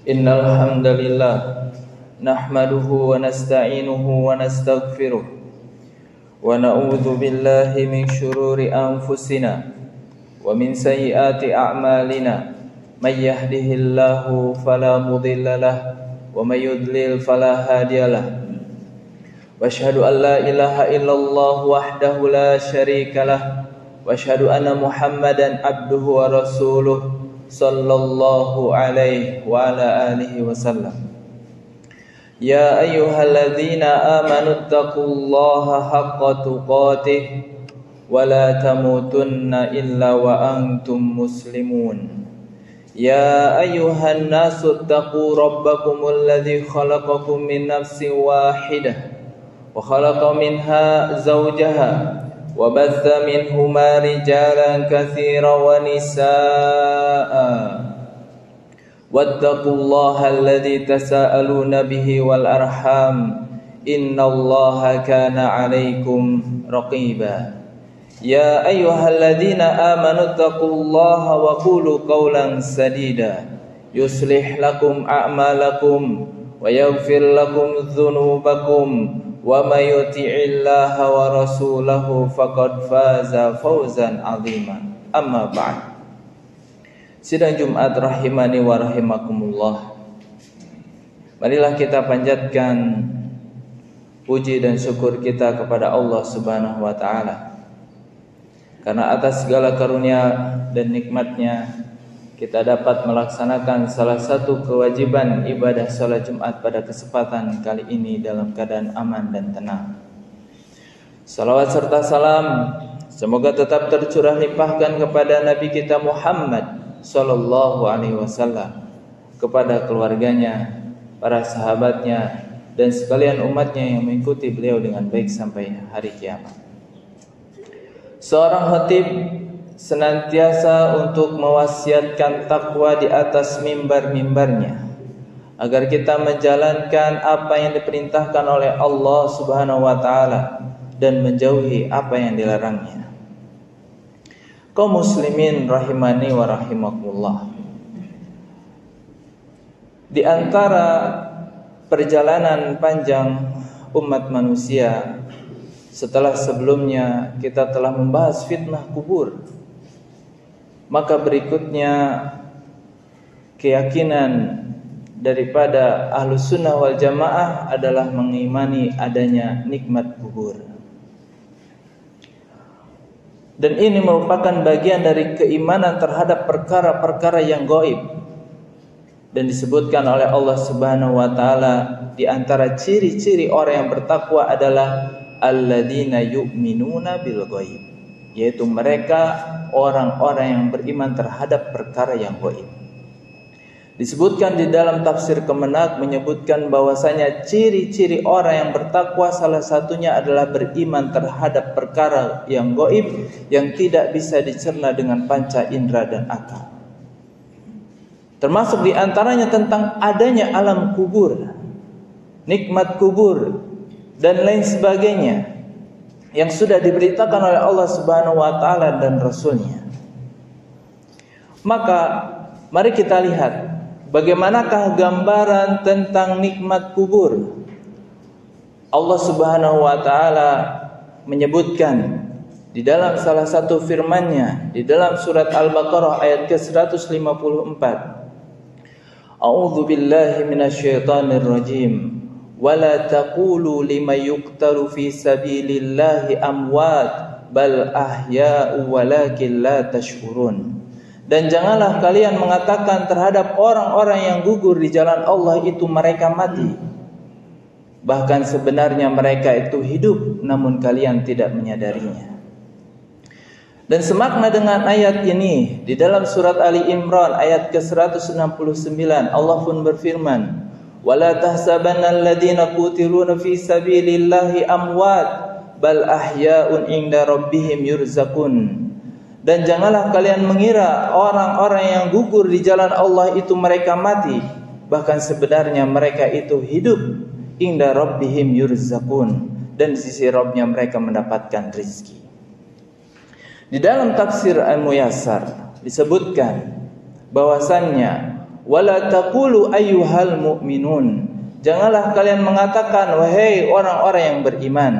Innal hamdalillah nahmaduhu wa nasta'inuhu wa nastaghfiruh wa na'udzu billahi min shururi anfusina wa min sayyiati a'malina may yahdihillahu fala mudilla lahu wa may yudlil fala hadiyalah wa asyhadu an la ilaha illallah wahdahu la syarika lah wa asyhadu anna Muhammadan abduhu wa rasuluh sallallahu alaihi wa ala alihi wasallam. Ya ayyuhalladzina amanu taqullaha haqqa tuqatih wa la tamutunna illa wa antum muslimun. Ya ayyuhan nasu taqu rabbakumul ladzi khalaqakum min nafsin wahidah wa khalaqa minha zawjaha وَبَثَّ مِنْهُمَا رِجَالًا كَثِيرًا وَنِسَاءً وَاتَّقُوا اللَّهَ الَّذِي تَسَاءَلُونَ بِهِ وَالْأَرْحَامَ إِنَّ اللَّهَ كَانَ عَلَيْكُمْ رَقِيبًا يَا أَيُّهَا الَّذِينَ آمَنُوا اتَّقُوا اللَّهَ وَقُولُوا قَوْلًا سَدِيدًا يُصْلِحْ لَكُمْ أَعْمَالَكُمْ وَيَغْفِرْ لَكُمْ ذُنُوبَكُمْ وَمَن يُطِعِ اللَّهَ وَرَسُولَهُ فَقَدْ فَازَ فَوْزًا عَظِيمًا. Amma ba'd. Sidang Jumat rahimani wa rahimakumullah. Marilah kita panjatkan puji dan syukur kita kepada Allah Subhanahu wa taala. Karena atas segala karunia dan nikmatnya kita dapat melaksanakan salah satu kewajiban ibadah salat Jumat pada kesempatan kali ini dalam keadaan aman dan tenang. Salawat serta salam semoga tetap tercurah limpahkan kepada Nabi kita Muhammad sallallahu alaihi wasallam, kepada keluarganya, para sahabatnya, dan sekalian umatnya yang mengikuti beliau dengan baik sampai hari kiamat. Seorang khatib senantiasa untuk mewasiatkan takwa di atas mimbar-mimbarnya agar kita menjalankan apa yang diperintahkan oleh Allah Subhanahu wa taala dan menjauhi apa yang dilarangnya. Kaum muslimin rahimani wa rahimakumullah. Di antara perjalanan panjang umat manusia setelah sebelumnya kita telah membahas fitnah kubur, maka berikutnya keyakinan daripada Ahlus Sunnah wal Jamaah adalah mengimani adanya nikmat kubur. Dan ini merupakan bagian dari keimanan terhadap perkara-perkara yang gaib. Dan disebutkan oleh Allah Subhanahu wa taala di antara ciri-ciri orang yang bertakwa adalah alladzina yu'minuna bil ghaib, yaitu mereka orang-orang yang beriman terhadap perkara yang gaib. Disebutkan di dalam tafsir Kemenak menyebutkan bahwasanya ciri-ciri orang yang bertakwa salah satunya adalah beriman terhadap perkara yang gaib yang tidak bisa dicerna dengan panca indera dan akal. Termasuk di antaranya tentang adanya alam kubur, nikmat kubur dan lain sebagainya yang sudah diberitakan oleh Allah Subhanahu wa taala dan Rasulnya. Maka mari kita lihat bagaimanakah gambaran tentang nikmat kubur. Allah Subhanahu wa taala menyebutkan di dalam salah satu firman-Nya di dalam surat Al-Baqarah ayat ke-154. A'udzu billahi minasyaitonir rajim. Wala taqulu liman yuqtalu fi sabilillahi amwat bal ahya'u walakin la tashkurun. Dan janganlah kalian mengatakan terhadap orang-orang yang gugur di jalan Allah itu mereka mati, bahkan sebenarnya mereka itu hidup namun kalian tidak menyadarinya. Dan semakna dengan ayat ini di dalam surat Ali Imran ayat ke-169 Allah pun berfirman, وَلَا تَحْسَبَنَّ الَّذِينَ قُتِلُونَ فِي سَبِيلِ اللَّهِ أَمْوَاتٌ بَلْ أَحْيَاءٌ عِندَ رَبِّهِمْ يُرْزَقُونَ. Dan janganlah kalian mengira orang-orang yang gugur di jalan Allah itu mereka mati, bahkan sebenarnya mereka itu hidup. Inda rabbihim yurzaqun, dan di sisi Rabbnya mereka mendapatkan rezeki. Di dalam tafsir Al-Muyassar disebutkan bahwasannya wala taqulu ayyuhal mu'minun. Janganlah kalian mengatakan wahai orang-orang yang beriman,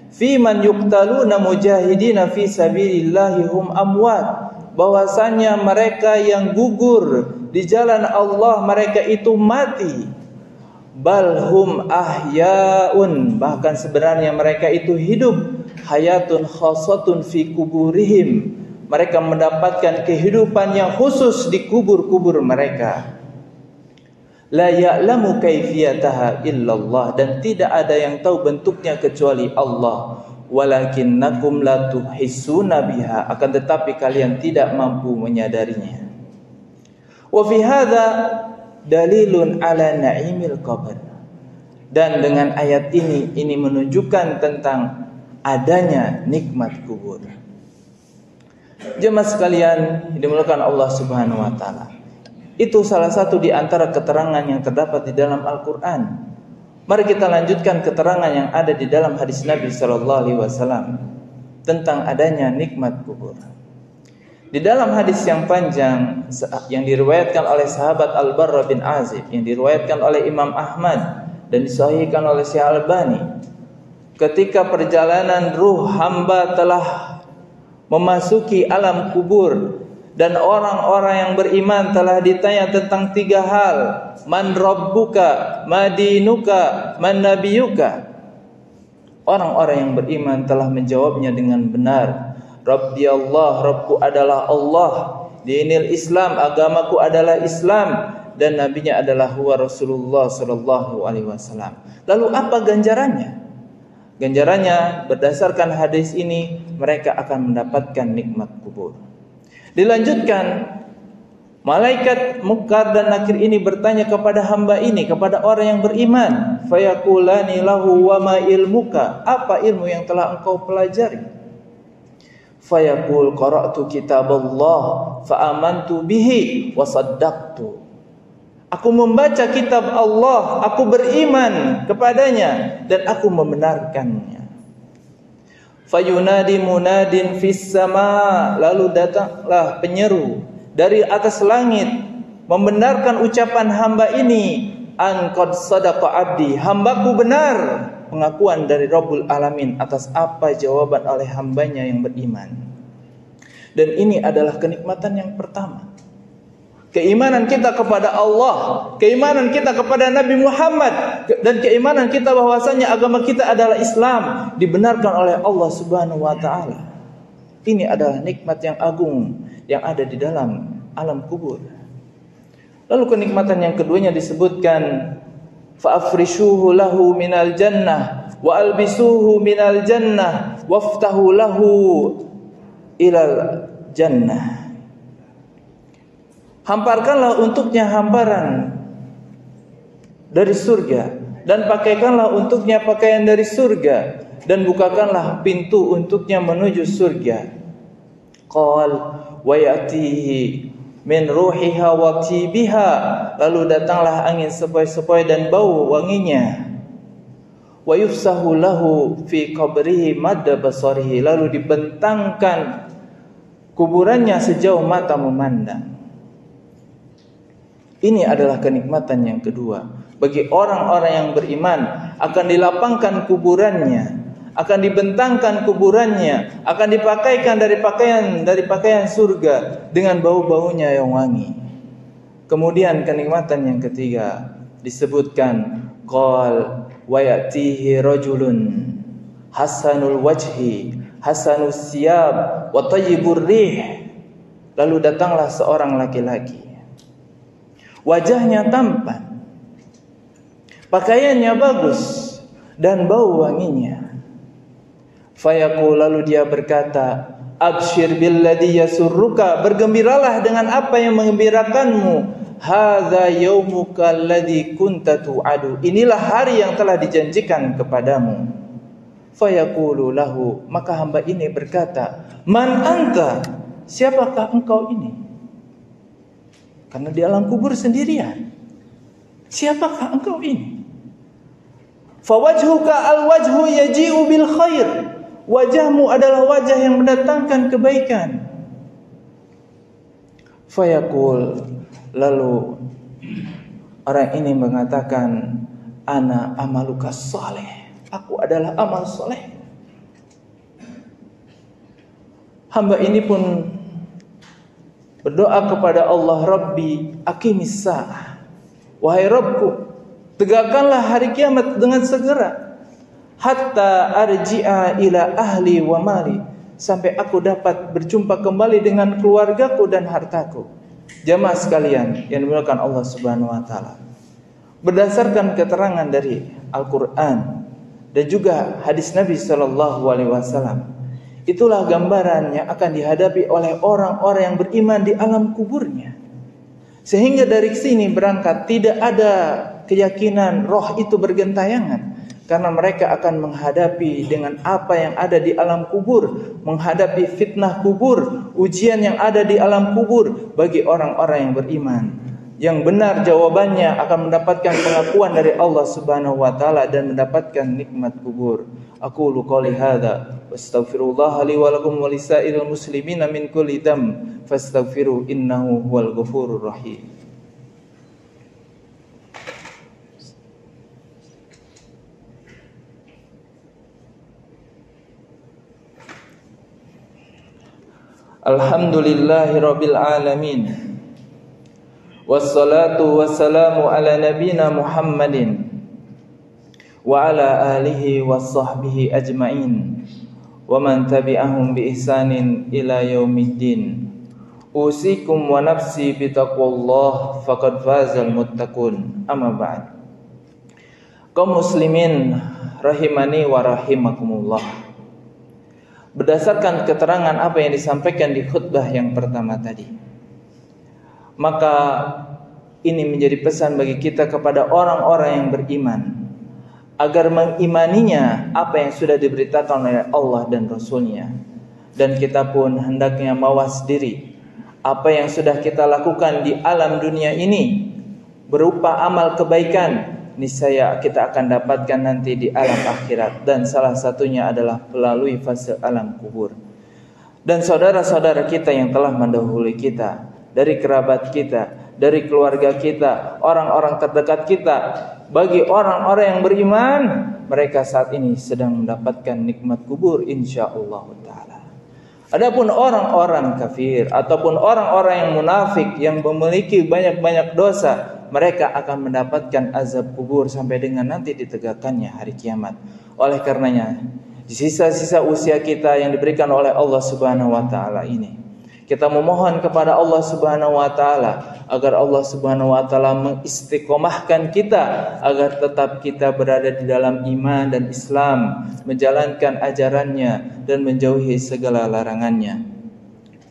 fi man yuqtaluna mujahidina fi sabilillahi hum amwat, bahwasanya mereka yang gugur di jalan Allah mereka itu mati. Bal hum ahyaun, bahkan sebenarnya mereka itu hidup. Hayatun khasatun fi kuburihim, mereka mendapatkan kehidupan yang khusus di kubur-kubur mereka. La ya'lamu kaifiyataha illallah, dan tidak ada yang tahu bentuknya kecuali Allah. Walakinnakum la tuhissuna biha, akan tetapi kalian tidak mampu menyadarinya. Wa fi hadza dalilun ala na'imil qabr. Dan dengan ayat ini menunjukkan tentang adanya nikmat kubur. Jemaah sekalian dimuliakan Allah Subhanahu wa taala. Itu salah satu di antara keterangan yang terdapat di dalam Al-Qur'an. Mari kita lanjutkan keterangan yang ada di dalam hadis Nabi sallallahu alaihi wasallam tentang adanya nikmat kubur. Di dalam hadis yang panjang yang diriwayatkan oleh sahabat Al-Barra bin Azib, yang diriwayatkan oleh Imam Ahmad dan disahihkan oleh Syekh Albani, ketika perjalanan ruh hamba telah memasuki alam kubur dan orang-orang yang beriman telah ditanya tentang 3 hal, man rabbuka, ma dinuka, man nabiyuka. Orang-orang yang beriman telah menjawabnya dengan benar. Rabbi Allah, Rabbku adalah Allah, dinil Islam, agamaku adalah Islam, dan nabinya adalah huwa Rasulullah sallallahu alaihi wasallam. Lalu apa ganjarannya? Ganjarannya berdasarkan hadis ini mereka akan mendapatkan nikmat kubur. Dilanjutkan, malaikat Munkar dan Nakir ini bertanya kepada hamba ini, kepada orang yang beriman, fayaqulani lahu wa ma ilmuka, apa ilmu yang telah engkau pelajari? Fayaqul qara'tu kitaballah fa amantu bihi wa saddaqtu. Aku membaca kitab Allah, aku beriman kepadanya dan aku membenarkannya. Fayunadi munadin fis sama, lalu datanglah penyeru dari atas langit membenarkan ucapan hamba ini, an qad sadaqa abdi, hambaku benar pengakuan dari Rabbul Alamin atas apa jawaban oleh hambanya yang beriman. Dan ini adalah kenikmatan yang pertama. Keimanan kita kepada Allah, keimanan kita kepada Nabi Muhammad, dan keimanan kita bahwasanya agama kita adalah Islam, dibenarkan oleh Allah Subhanahu wa taala. Ini adalah nikmat yang agung yang ada di dalam alam kubur. Lalu kenikmatan yang keduanya disebutkan, fa'afrishuhu lahu minal jannah wa albisuhu minal jannah waftahu lahu ilal jannah. Hamparkanlah untuknya hamparan dari surga, dan pakaikanlah untuknya pakaian dari surga, dan bukakanlah pintu untuknya menuju surga. Qal wa ya'tihi min ruhiha wa tibiha, lalu datanglah angin sepoi-sepoi dan bau wanginya. Wa yufsahu lahu fi qabrihi madda basarihi, lalu dibentangkan kuburannya sejauh mata memandang. Ini adalah kenikmatan yang kedua. Bagi orang-orang yang beriman, akan dilapangkan kuburannya, akan dibentangkan kuburannya, akan dipakaikan dari pakaian surga dengan bau-baunya yang wangi. Kemudian kenikmatan yang ketiga disebutkan, qal wa ya'tihi rajulun hasanul wajhi hasanus siyab wa tayyibur rih, lalu datanglah seorang laki-laki, wajahnya tampan, pakaiannya bagus dan bau wanginya. Fayaqul, lalu dia berkata, abshir billadhi yasurruka, bergembiralah dengan apa yang menggembirakanmu. Hadza yaumuka alladhi kunta tu'adu, inilah hari yang telah dijanjikan kepadamu. Fayaqulu lahu, maka hamba ini berkata, man anta, siapakah engkau ini? Karena di alam kubur sendirian. Siapakah engkau ini? Fawajhuka alwajhu yaji'u bil khair, wajahmu adalah wajah yang mendatangkan kebaikan. Fayaqul, lalu Orang ini mengatakan, ana amaluka saleh, aku adalah amal soleh. Hamba ini pun berdoa kepada Allah, Rabbi aqimis sa'ah, wahai Rabbku, tegakkanlah hari kiamat dengan segera, hatta arji'a ila ahli wa mali, sampai aku dapat berjumpa kembali dengan keluargaku dan hartaku. Jamaah sekalian yang dimuliakan Allah Subhanahu wa taala, berdasarkan keterangan dari Al-Qur'an dan juga hadis Nabi sallallahu alaihi wasallam, itulah gambaran yang akan dihadapi oleh orang-orang yang beriman di alam kuburnya. Sehingga dari sini berangkat tidak ada keyakinan roh itu bergentayangan, karena mereka akan menghadapi dengan apa yang ada di alam kubur, menghadapi fitnah kubur, ujian yang ada di alam kubur. Bagi orang-orang yang beriman, yang benar jawabannya akan mendapatkan pengakuan dari Allah Subhanahu wa taala dan mendapatkan nikmat kubur. Aqulu qouli hadza wastaghfirullah li wa lakum wa lisairil muslimina min kulli dzam fastaghfiru innahu huwal ghafurur rahim. Alhamdulillahi rabbil alamin, wassalatu wassalamu ala nabina Muhammadin wa ala alihi wassahbihi ajma'in wa man tabi'ahum bi ihsanin ila yaumiddin. Usikum wa nafsi bitaqwallah faqad fazal muttaqun. Amma ba'd. Kaum muslimin rahimani wa rahimakumullah. Berdasarkan keterangan apa yang disampaikan di khutbah yang pertama tadi, maka ini menjadi pesan bagi kita kepada orang-orang yang beriman, agar mengimaninya apa yang sudah diberitakan oleh Allah dan Rasul-Nya. Dan kita pun hendaknya mawas diri, apa yang sudah kita lakukan di alam dunia ini berupa amal kebaikan, niscaya kita akan dapatkan nanti di alam akhirat, dan salah satunya adalah melalui fase alam kubur. Dan saudara-saudara kita yang telah mendahului kita, dari kerabat kita, dari keluarga kita, orang-orang terdekat kita, bagi orang-orang yang beriman, mereka saat ini sedang mendapatkan nikmat kubur insyaallah taala. Adapun orang-orang kafir ataupun orang-orang yang munafik yang memiliki banyak-banyak dosa, mereka akan mendapatkan azab kubur sampai dengan nanti ditegakkannya hari kiamat. Oleh karenanya, di sisa-sisa usia kita yang diberikan oleh Allah Subhanahu wa taala ini, kita memohon kepada Allah Subhanahu wa taala agar Allah Subhanahu wa taala mengistiqomahkan kita agar tetap kita berada di dalam iman dan Islam, menjalankan ajarannya dan menjauhi segala larangannya.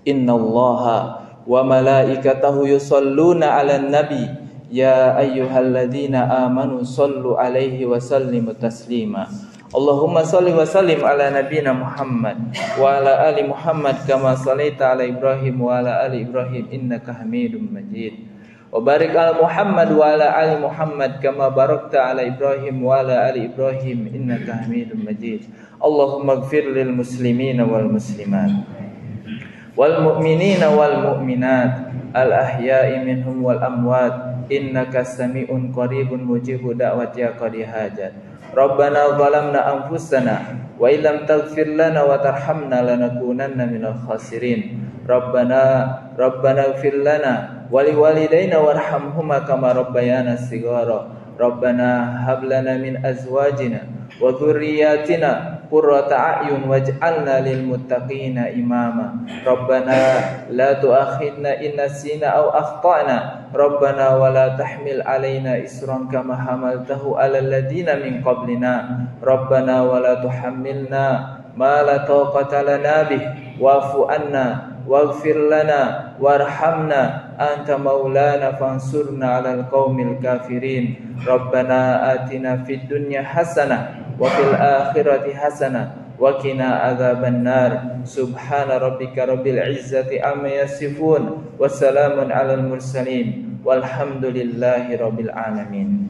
Innallaha wa malaikatahu yusholluna 'alan nabi ya ayyuhalladzina amanu shallu 'alaihi wa sallimu taslima. Allahumma salli wa sallim ala nabiyyina Muhammad wa ala ali Muhammad kama shallaita ala Ibrahim wa ala ali Ibrahim innaka Hamidum Majid. Wa barik ala Muhammad wa ala ali Muhammad kama barakta ala Ibrahim wa ala ali Ibrahim innaka Hamidum Majid. Allahumma ighfir lil muslimina wal muslimat wal mu'minina wal mu'minat al ahya'i minhum wal amwat innaka sami'un qaribun mujibu da'wati ya qadi hajat. Rabbana zalamna anfusana wa illam taghfir lana wa tarhamna lanakunanna minal khasirin. Rabbana ighfir lana wa liwalidayna warhamhuma kama rabbayana shighara. Rabbana hab lana min azwajina wa dhurriyyatina qurrata a'yun waj'alna lil muttaqina imama. Rabbana la tu'akhidna in nasina aw akhtana. Rabbana wa la tahmil alaina isran kama hamaltahu alal ladina min qablina. Rabbana wa la tuhammilna ma la taqata lana bih wa'fu anna waghfir lana warhamna anta maulana fansurna 'alal qaumil kafirin. Rabbana atina fid dunya hasanah wa fil akhirati hasanah wa qina adzaban nar. Subhana rabbika rabbil izzati amma yasifun wa salamun 'alal mursalin walhamdulillahi rabbil alamin.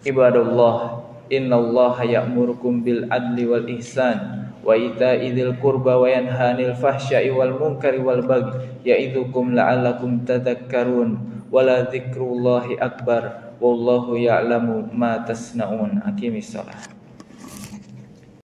Ibadallah, innallaha ya'murukum bil adli wal ihsan wa ita'i dzil qurba wa yanha 'anil fahsya'i wal munkari wal baghi ya'idzukum la'allakum tadhakkarun. wala dzikrullahi akbar wallahu ya'lamu ma tasnaun. Aqimis shalah.